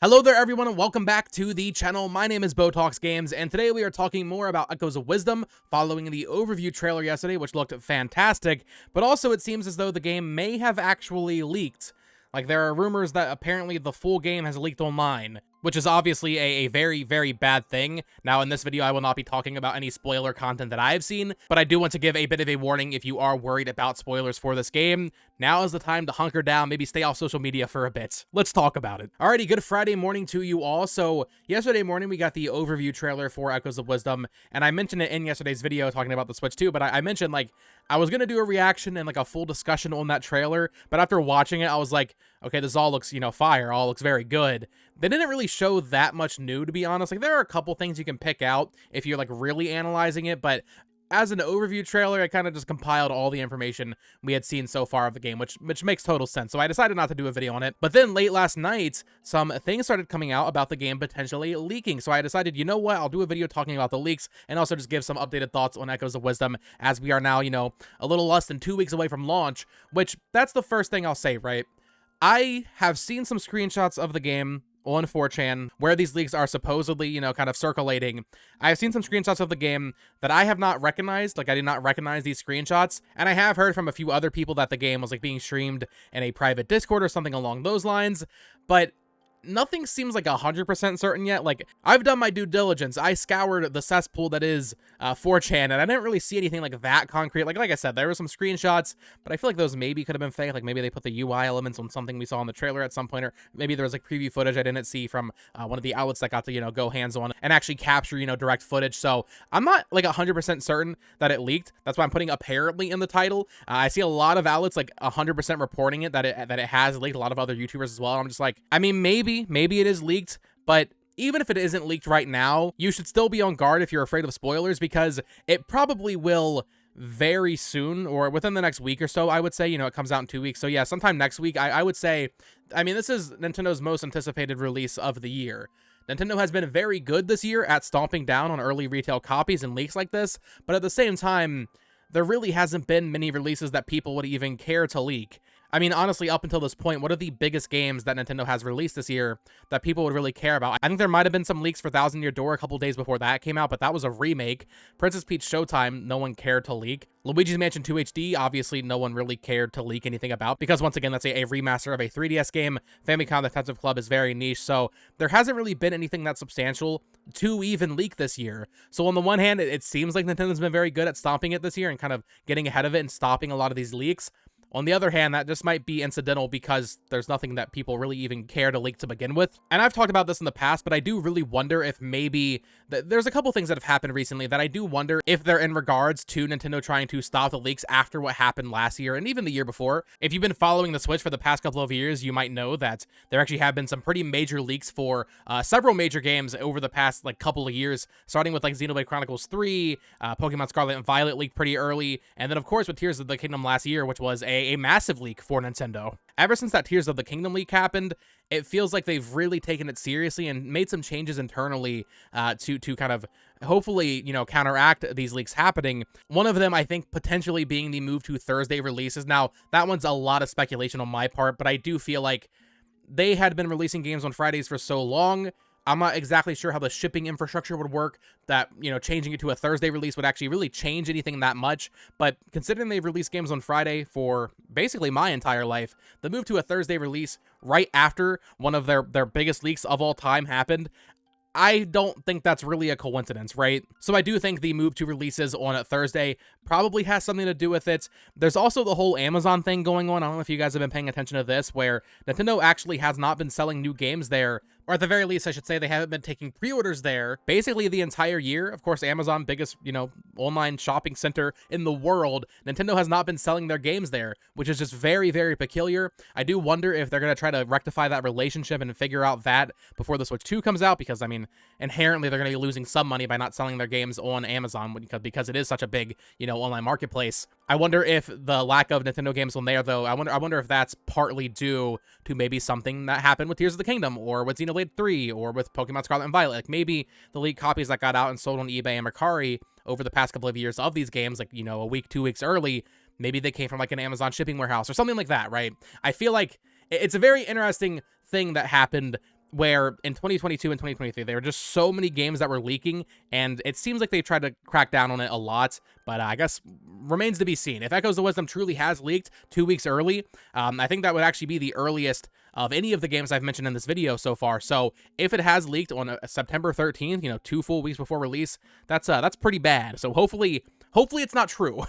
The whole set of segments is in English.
Hello there everyone and welcome back to the channel. My name is Botox Games and today we are talking more about Echoes of Wisdom following the overview trailer yesterday, which looked fantastic, but also it seems as though the game may have actually leaked. Like, there are rumors that apparently the full game has leaked online, which is obviously a very, very bad thing. Now, in this video, I will not be talking about any spoiler content that I've seen, but I do want to give a bit of a warning if you are worried about spoilers for this game. Now is the time to hunker down, maybe stay off social media for a bit. Let's talk about it. Alrighty, good Friday morning to you all. So, yesterday morning, we got the overview trailer for Echoes of Wisdom, and I mentioned it in yesterday's video talking about the Switch 2, but I mentioned, like, I was gonna do a reaction and, like, a full discussion on that trailer, but after watching it, I was like, okay, this all looks, fire, all looks very good. They didn't really show that much new, to be honest. Like, there are a couple things you can pick out if you're, like, really analyzing it, but as an overview trailer, I kind of just compiled all the information we had seen so far of the game, which makes total sense. So I decided not to do a video on it. But then late last night, some things started coming out about the game potentially leaking. So I decided, you know what, I'll do a video talking about the leaks and also just give some updated thoughts on Echoes of Wisdom as we are now, a little less than 2 weeks away from launch, which that's the first thing I'll say, right? I have seen some screenshots of the game on 4chan, where these leaks are supposedly, kind of circulating. I've seen some screenshots of the game that I have not recognized, like I did not recognize these screenshots, and I have heard from a few other people that the game was like being streamed in a private Discord or something along those lines, but nothing seems like 100% certain yet. Like, I've done my due diligence. I scoured the cesspool that is 4chan, and I didn't really see anything like that concrete. Like I said, there were some screenshots, but I feel like those maybe could have been fake. Like, maybe they put the UI elements on something we saw in the trailer at some point, or maybe there was like preview footage I didn't see from one of the outlets that got to, go hands-on and actually capture, direct footage. So I'm not like 100% certain that it leaked. That's why I'm putting apparently in the title. I see a lot of outlets like 100% reporting it, that it has leaked. A lot of other YouTubers as well. I'm just like, I mean, maybe it is leaked, but even if it isn't leaked right now, you should still be on guard if you're afraid of spoilers, because it probably will very soon, or within the next week or so, I would say. It comes out in 2 weeks. So yeah, sometime next week, I would say. I mean, this is Nintendo's most anticipated release of the year. Nintendo has been very good this year at stomping down on early retail copies and leaks like this, but at the same time, there really hasn't been many releases that people would even care to leak. I mean, honestly, up until this point, what are the biggest games that Nintendo has released this year that people would really care about? I think there might have been some leaks for Thousand Year Door a couple days before that came out, but that was a remake. Princess Peach Showtime, no one cared to leak. Luigi's Mansion 2 HD, obviously no one really cared to leak anything about, because once again, that's a remaster of a 3DS game. Famicom Detective Club is very niche, so there hasn't really been anything that substantial to even leak this year. So on the one hand, it seems like Nintendo's been very good at stomping it this year and kind of getting ahead of it and stopping a lot of these leaks. On the other hand, that just might be incidental because there's nothing that people really even care to leak to begin with. And I've talked about this in the past, but I do really wonder if maybe there's a couple things that have happened recently that I do wonder if they're in regards to Nintendo trying to stop the leaks after what happened last year and even the year before. If you've been following the Switch for the past couple of years, you might know that there actually have been some pretty major leaks for several major games over the past like couple of years, starting with like Xenoblade Chronicles 3, Pokemon Scarlet and Violet leaked pretty early, and then of course with Tears of the Kingdom last year, which was a massive leak for Nintendo. Ever since that Tears of the Kingdom leak happened, it feels like they've really taken it seriously and made some changes internally to kind of hopefully, counteract these leaks happening. One of them, I think, potentially being the move to Thursday releases. Now, that one's a lot of speculation on my part, but I do feel like they had been releasing games on Fridays for so long. I'm not exactly sure how the shipping infrastructure would work, that, changing it to a Thursday release would actually really change anything that much. But considering they've released games on Friday for basically my entire life, the move to a Thursday release right after one of their biggest leaks of all time happened, I don't think that's really a coincidence, right? So I do think the move to releases on a Thursday probably has something to do with it. There's also the whole Amazon thing going on. I don't know if you guys have been paying attention to this, where Nintendo actually has not been selling new games there, or at the very least, I should say, they haven't been taking pre-orders there basically the entire year. Of course, Amazon, biggest, online shopping center in the world, Nintendo has not been selling their games there, which is just very, very peculiar. I do wonder if they're going to try to rectify that relationship and figure out that before the Switch 2 comes out, because, I mean, inherently they're going to be losing some money by not selling their games on Amazon because it is such a big, online marketplace. I wonder if the lack of Nintendo games on there, though, I wonder if that's partly due to maybe something that happened with Tears of the Kingdom, or with Xenoblade 3, or with Pokemon Scarlet and Violet. Like, maybe the leaked copies that got out and sold on eBay and Mercari over the past couple of years of these games, like, a week, 2 weeks early, maybe they came from like an Amazon shipping warehouse or something like that, right? I feel like it's a very interesting thing that happened where in 2022 and 2023, there were just so many games that were leaking, and it seems like they tried to crack down on it a lot, but I guess remains to be seen. If Echoes of Wisdom truly has leaked 2 weeks early, I think that would actually be the earliest of any of the games I've mentioned in this video so far. So if it has leaked on September 13th, 2 full weeks before release, that's pretty bad. So hopefully it's not true.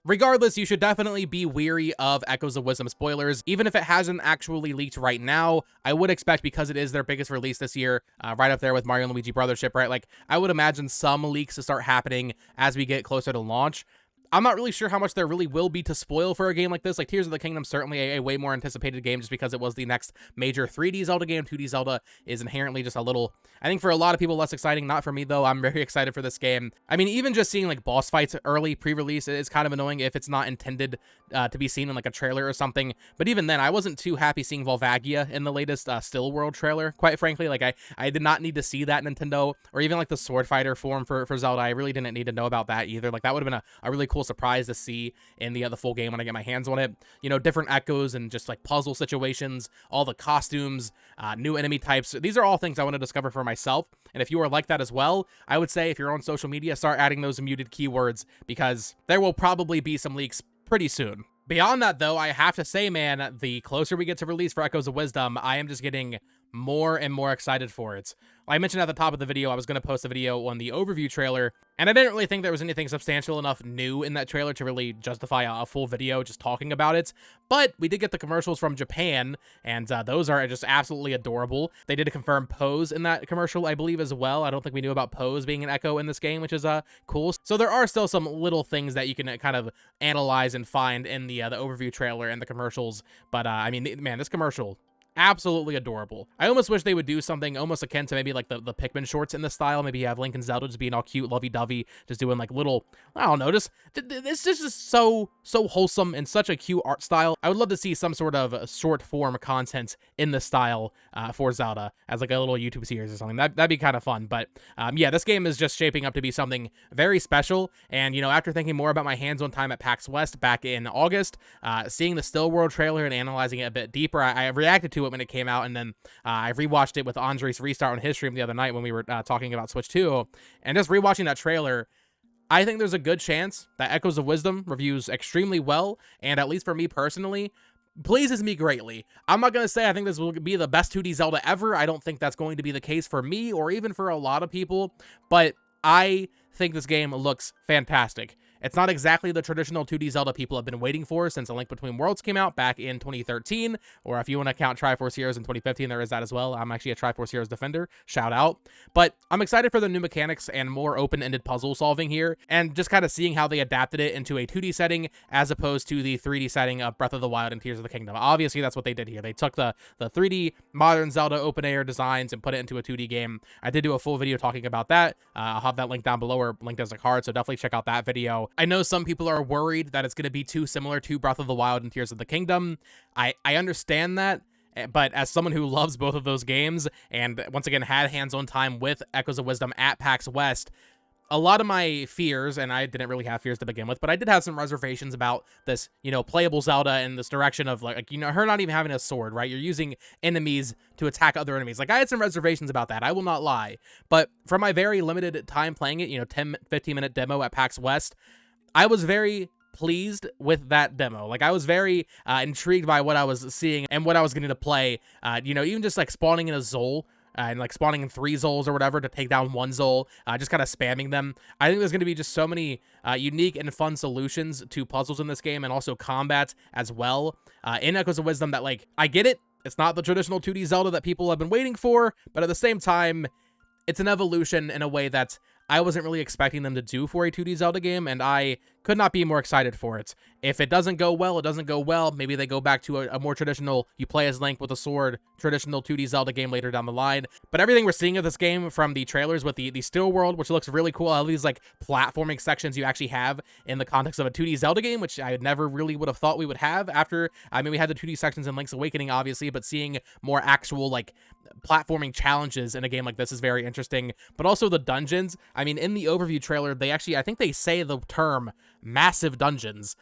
Regardless, you should definitely be weary of Echoes of Wisdom spoilers. Even if it hasn't actually leaked right now, I would expect, because it is their biggest release this year, right up there with Mario & Luigi Brothership, right? Like, I would imagine some leaks to start happening as we get closer to launch. I'm not really sure how much there really will be to spoil for a game like this. Like, Tears of the Kingdom, certainly a way more anticipated game just because it was the next major 3D Zelda game. 2D Zelda is inherently just a little, I think for a lot of people, less exciting. Not for me, though. I'm very excited for this game. I mean, even just seeing, like, boss fights early, pre-release, is kind of annoying if it's not intended to be seen in, like, a trailer or something. But even then, I wasn't too happy seeing Volvagia in the latest Still World trailer, quite frankly. Like, I did not need to see that, Nintendo, or even, like, the Sword Fighter form for Zelda. I really didn't need to know about that either. Like, that would have been a really cool surprise to see in the full game when I get my hands on it. Different echoes and just like puzzle situations, all the costumes, new enemy types. These are all things I want to discover for myself. And if you are like that as well, I would say if you're on social media, start adding those muted keywords, because there will probably be some leaks pretty soon. Beyond that, though, I have to say, man, the closer we get to release for Echoes of Wisdom, I am just getting more and more excited for it. I mentioned at the top of the video I was going to post a video on the overview trailer, and I didn't really think there was anything substantial enough new in that trailer to really justify a full video just talking about it, but we did get the commercials from Japan, and those are just absolutely adorable. They did confirm Pose in that commercial, I believe, as well. I don't think we knew about Pose being an Echo in this game, which is cool. So there are still some little things that you can kind of analyze and find in the overview trailer and the commercials, but I mean, man, this commercial, absolutely adorable. I almost wish they would do something almost akin to maybe like the Pikmin shorts in the style. Maybe you have Link and Zelda just being all cute, lovey-dovey, just doing like little, I don't know, it's just so wholesome and such a cute art style. I would love to see some sort of short form content in the style for Zelda as like a little YouTube series or something. That'd be kind of fun. But yeah, this game is just shaping up to be something very special. And after thinking more about my hands-on time at PAX West back in August, seeing the Still World trailer and analyzing it a bit deeper, I reacted to it when it came out, and then I rewatched it with Andres Restart on his stream the other night when we were talking about Switch 2, and just rewatching that trailer, I think there's a good chance that Echoes of Wisdom reviews extremely well, and at least for me personally, pleases me greatly. I'm not going to say I think this will be the best 2D Zelda ever. I don't think that's going to be the case for me or even for a lot of people, but I think this game looks fantastic. It's not exactly the traditional 2D Zelda people have been waiting for since A Link Between Worlds came out back in 2013, or if you want to count Triforce Heroes in 2015, there is that as well. I'm actually a Triforce Heroes defender, shout out. But I'm excited for the new mechanics and more open-ended puzzle solving here, and just kind of seeing how they adapted it into a 2D setting as opposed to the 3D setting of Breath of the Wild and Tears of the Kingdom. Obviously, that's what they did here. They took the 3D modern Zelda open-air designs and put it into a 2D game. I did do a full video talking about that. I'll have that link down below or linked as a card, so definitely check out that video. I know some people are worried that it's going to be too similar to Breath of the Wild and Tears of the Kingdom. I understand that, but as someone who loves both of those games, and once again had hands-on time with Echoes of Wisdom at PAX West, a lot of my fears, and I didn't really have fears to begin with, but I did have some reservations about this, playable Zelda and this direction of her not even having a sword, right? You're using enemies to attack other enemies. Like, I had some reservations about that, I will not lie. But from my very limited time playing it, 10, 15-minute demo at PAX West, I was very pleased with that demo. Like, I was very intrigued by what I was seeing and what I was getting to play. Even just like spawning in a Zol, and like spawning in 3 Zols or whatever to take down 1 Zol, just kind of spamming them. I think there's going to be just so many unique and fun solutions to puzzles in this game, and also combat as well in Echoes of Wisdom that, like, I get it. It's not the traditional 2D Zelda that people have been waiting for, but at the same time, it's an evolution in a way that I wasn't really expecting them to do for a 2D Zelda game, and I could not be more excited for it. If it doesn't go well, it doesn't go well. Maybe they go back to a more traditional, you play as Link with a sword, traditional 2D Zelda game later down the line. But everything we're seeing of this game from the trailers with the Still World, which looks really cool, all these like platforming sections you actually have in the context of a 2D Zelda game, which I never really would have thought we would have after, we had the 2D sections in Link's Awakening, obviously, but seeing more actual like platforming challenges in a game like this is very interesting. But also the dungeons, in the overview trailer, they actually, I think they say the term massive dungeons.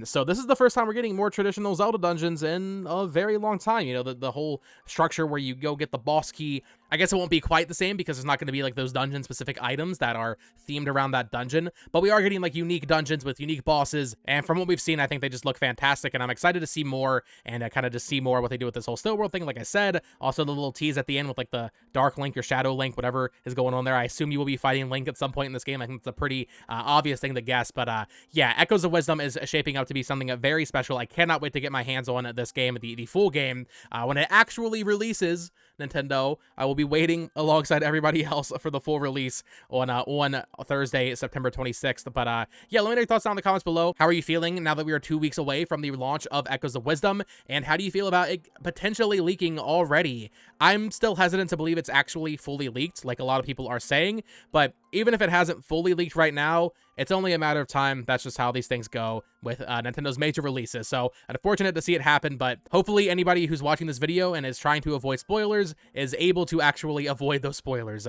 So this is the first time we're getting more traditional Zelda dungeons in a very long time. You know, the whole structure where you go get the boss key. I guess it won't be quite the same because it's not going to be like those dungeon-specific items that are themed around that dungeon, but we are getting like unique dungeons with unique bosses, and from what we've seen, I think they just look fantastic, and I'm excited to see more, and kind of just see more what they do with this whole still world thing, like I said. Also, the little tease at the end with like the Dark Link or Shadow Link, whatever is going on there. I assume you will be fighting Link at some point in this game. I think it's a pretty obvious thing to guess, but yeah, Echoes of Wisdom is shaping up to be something very special. I cannot wait to get my hands on this game, the full game, when it actually releases. Nintendo, I will be waiting alongside everybody else for the full release on Thursday, September 26th. But yeah, let me know your thoughts down in the comments below. How are you feeling now that we are 2 weeks away from the launch of Echoes of Wisdom? And how do you feel about it potentially leaking already? I'm still hesitant to believe it's actually fully leaked, like a lot of people are saying. But even if it hasn't fully leaked right now, it's only a matter of time. That's just how these things go with Nintendo's major releases. So unfortunate to see it happen, but hopefully anybody who's watching this video and is trying to avoid spoilers is able to actually avoid those spoilers.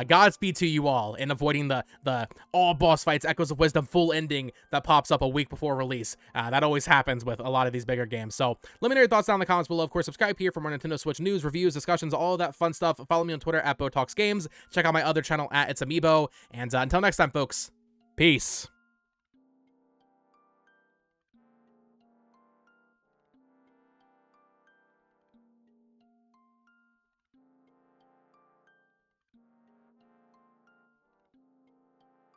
Godspeed to you all in avoiding the all boss fights, Echoes of Wisdom full ending that pops up a week before release. That always happens with a lot of these bigger games. So let me know your thoughts down in the comments below. Of course, subscribe here for more Nintendo Switch news, reviews, discussions, all of that fun stuff. Follow me on Twitter at BoTalksGames. Check out my other channel at It's Amiibo. And until next time, folks, peace.